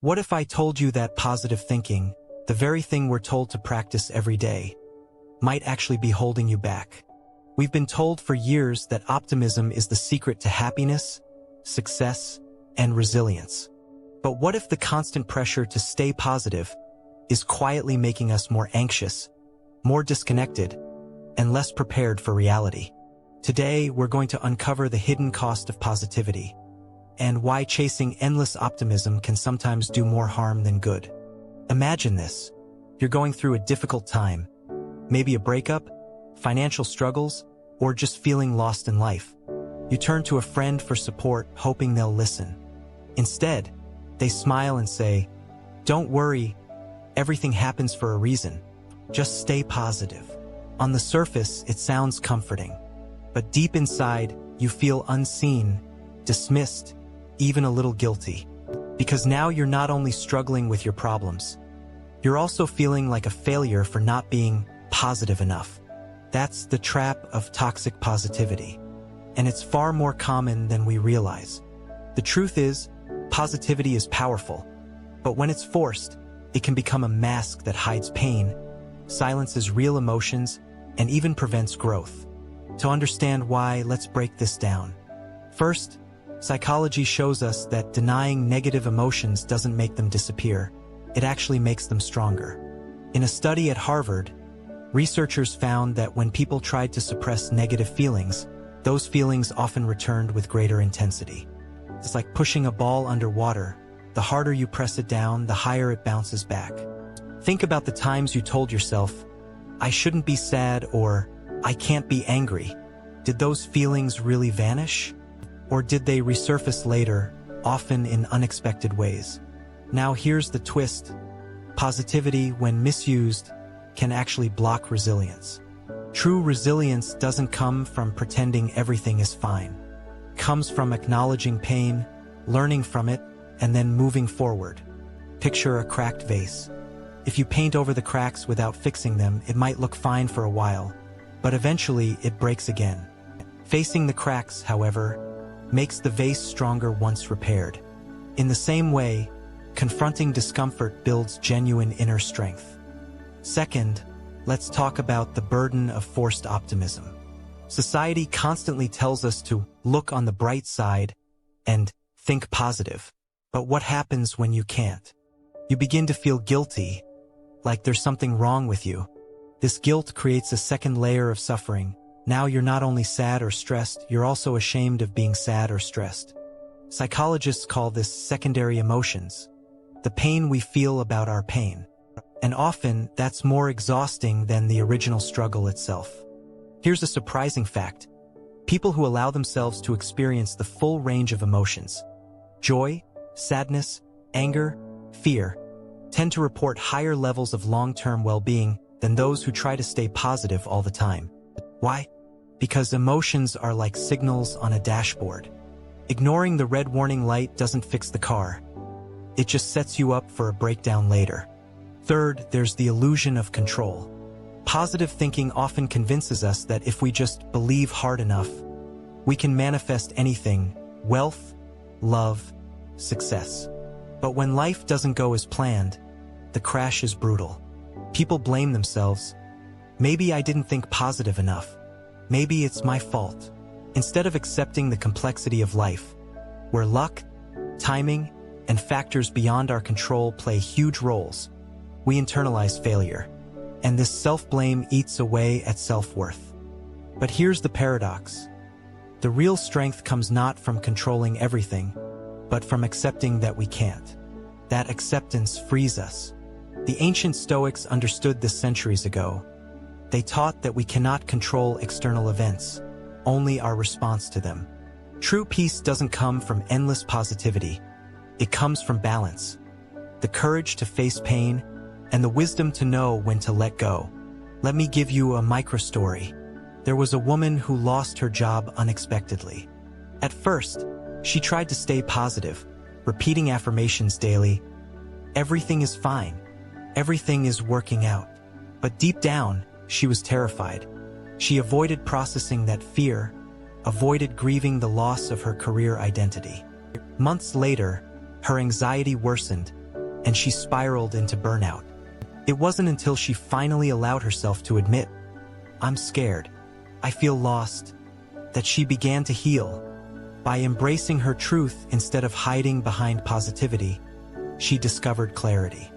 What if I told you that positive thinking, the very thing we're told to practice every day, might actually be holding you back? We've been told for years that optimism is the secret to happiness, success, and resilience. But what if the constant pressure to stay positive is quietly making us more anxious, more disconnected, and less prepared for reality? Today, we're going to uncover the hidden cost of positivity and why chasing endless optimism can sometimes do more harm than good. Imagine this. You're going through a difficult time, maybe a breakup, financial struggles, or just feeling lost in life. You turn to a friend for support, hoping they'll listen. Instead, they smile and say, "Don't worry, everything happens for a reason. Just stay positive." On the surface, it sounds comforting, but deep inside, you feel unseen, dismissed, even a little guilty. Because now you're not only struggling with your problems, you're also feeling like a failure for not being positive enough. That's the trap of toxic positivity, and it's far more common than we realize. The truth is, positivity is powerful, but when it's forced, it can become a mask that hides pain, silences real emotions, and even prevents growth. To understand why, let's break this down. First, psychology shows us that denying negative emotions doesn't make them disappear. It actually makes them stronger. In a study at Harvard, researchers found that when people tried to suppress negative feelings, those feelings often returned with greater intensity. It's like pushing a ball underwater. The harder you press it down, the higher it bounces back. Think about the times you told yourself, "I shouldn't be sad," or "I can't be angry." Did those feelings really vanish? Or did they resurface later, often in unexpected ways? Now here's the twist. Positivity, when misused, can actually block resilience. True resilience doesn't come from pretending everything is fine. It comes from acknowledging pain, learning from it, and then moving forward. Picture a cracked vase. If you paint over the cracks without fixing them, it might look fine for a while, but eventually it breaks again. Facing the cracks, however, makes the vase stronger once repaired. In the same way, confronting discomfort builds genuine inner strength. Second, let's talk about the burden of forced optimism. Society constantly tells us to look on the bright side and think positive. But what happens when you can't? You begin to feel guilty, like there's something wrong with you. This guilt creates a second layer of suffering. Now you're not only sad or stressed, you're also ashamed of being sad or stressed. Psychologists call this secondary emotions, the pain we feel about our pain. And often, that's more exhausting than the original struggle itself. Here's a surprising fact. People who allow themselves to experience the full range of emotions, joy, sadness, anger, fear, tend to report higher levels of long-term well-being than those who try to stay positive all the time. Why? Because emotions are like signals on a dashboard. Ignoring the red warning light doesn't fix the car. It just sets you up for a breakdown later. Third, there's the illusion of control. Positive thinking often convinces us that if we just believe hard enough, we can manifest anything: wealth, love, success. But when life doesn't go as planned, the crash is brutal. People blame themselves. Maybe I didn't think positive enough. Maybe it's my fault. Instead of accepting the complexity of life, where luck, timing, and factors beyond our control play huge roles, we internalize failure. And this self-blame eats away at self-worth. But here's the paradox. The real strength comes not from controlling everything, but from accepting that we can't. That acceptance frees us. The ancient Stoics understood this centuries ago. They taught that we cannot control external events, only our response to them. True peace doesn't come from endless positivity. It comes from balance, the courage to face pain, and the wisdom to know when to let go. Let me give you a micro-story. There was a woman who lost her job unexpectedly. At first, she tried to stay positive, repeating affirmations daily. Everything is fine. Everything is working out. But deep down, she was terrified. She avoided processing that fear, avoided grieving the loss of her career identity. Months later, her anxiety worsened, and she spiraled into burnout. It wasn't until she finally allowed herself to admit, "I'm scared, I feel lost," that she began to heal. By embracing her truth instead of hiding behind positivity, she discovered clarity.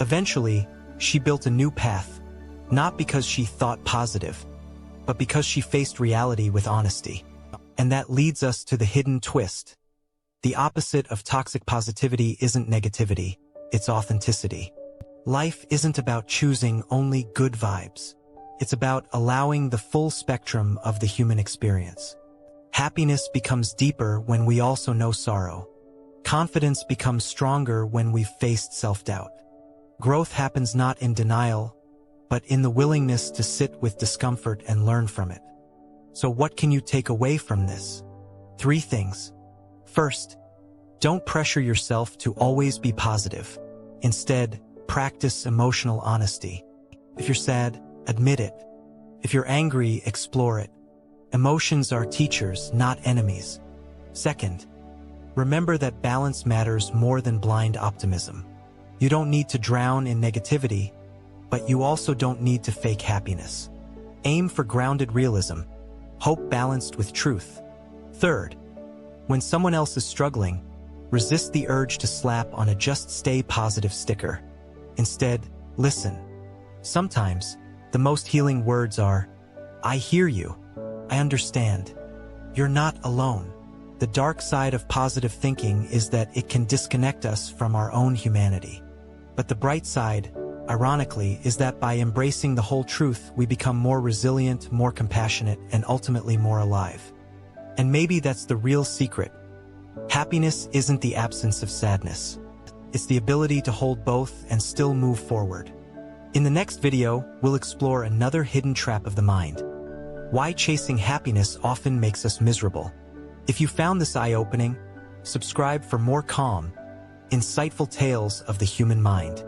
Eventually, she built a new path, not because she thought positive, but because she faced reality with honesty. And that leads us to the hidden twist. The opposite of toxic positivity isn't negativity, it's authenticity. Life isn't about choosing only good vibes. It's about allowing the full spectrum of the human experience. Happiness becomes deeper when we also know sorrow. Confidence becomes stronger when we've faced self-doubt. Growth happens not in denial, but in the willingness to sit with discomfort and learn from it. So what can you take away from this? 3 things. First, don't pressure yourself to always be positive. Instead, practice emotional honesty. If you're sad, admit it. If you're angry, explore it. Emotions are teachers, not enemies. Second, remember that balance matters more than blind optimism. You don't need to drown in negativity, but you also don't need to fake happiness. Aim for grounded realism, hope balanced with truth. Third, when someone else is struggling, resist the urge to slap on a "just stay positive" sticker. Instead, listen. Sometimes, the most healing words are, "I hear you. I understand. You're not alone." The dark side of positive thinking is that it can disconnect us from our own humanity. But the bright side, ironically, is that by embracing the whole truth, we become more resilient, more compassionate, and ultimately more alive. And maybe that's the real secret. Happiness isn't the absence of sadness. It's the ability to hold both and still move forward. In the next video, we'll explore another hidden trap of the mind: why chasing happiness often makes us miserable. If you found this eye-opening, subscribe for more calm, insightful tales of the human mind.